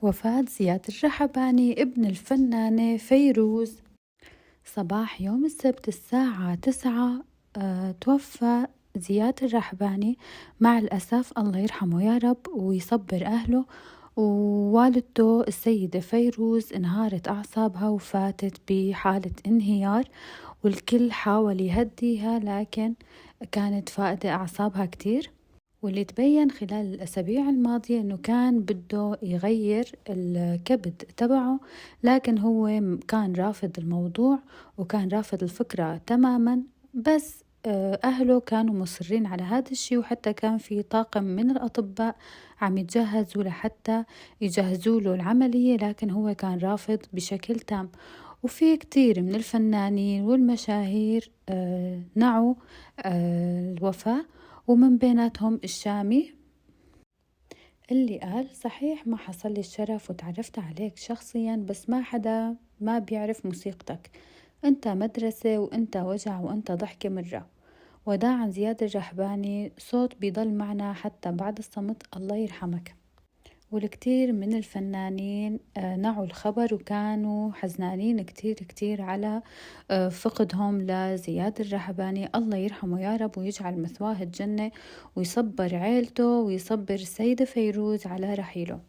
وفاة زياد الرحباني ابن الفنانة فيروز. صباح يوم السبت الساعة 9 توفى زياد الرحباني، مع الأسف الله يرحمه يا رب ويصبر أهله. ووالدته السيدة فيروز انهارت أعصابها وفاتت بحالة انهيار، والكل حاول يهديها لكن كانت فاقدة أعصابها كتير. واللي تبين خلال الأسابيع الماضية أنه كان بده يغير الكبد تبعه، لكن هو كان رافض الموضوع وكان رافض الفكرة تماما، بس أهله كانوا مصرين على هذا الشيء، وحتى كان في طاقم من الأطباء عم يتجهزوا لحتى يجهزوا له العملية، لكن هو كان رافض بشكل تام. وفي كتير من الفنانين والمشاهير نعوا الوفاة، ومن بيناتهم الشامي اللي قال: صحيح ما حصل لي الشرف وتعرفت عليك شخصيا، بس ما بيعرف موسيقتك، انت مدرسة وانت وجع وانت ضحكة مرة. وداعا زياد الرحباني، صوت بيضل معنا حتى بعد الصمت، الله يرحمك. والكثير من الفنانين نعوا الخبر وكانوا حزنانين كتير كتير على فقدهم لزياد الرحباني. الله يرحمه يا رب ويجعل مثواه الجنة، ويصبر عيلته ويصبر السيدة فيروز على رحيله.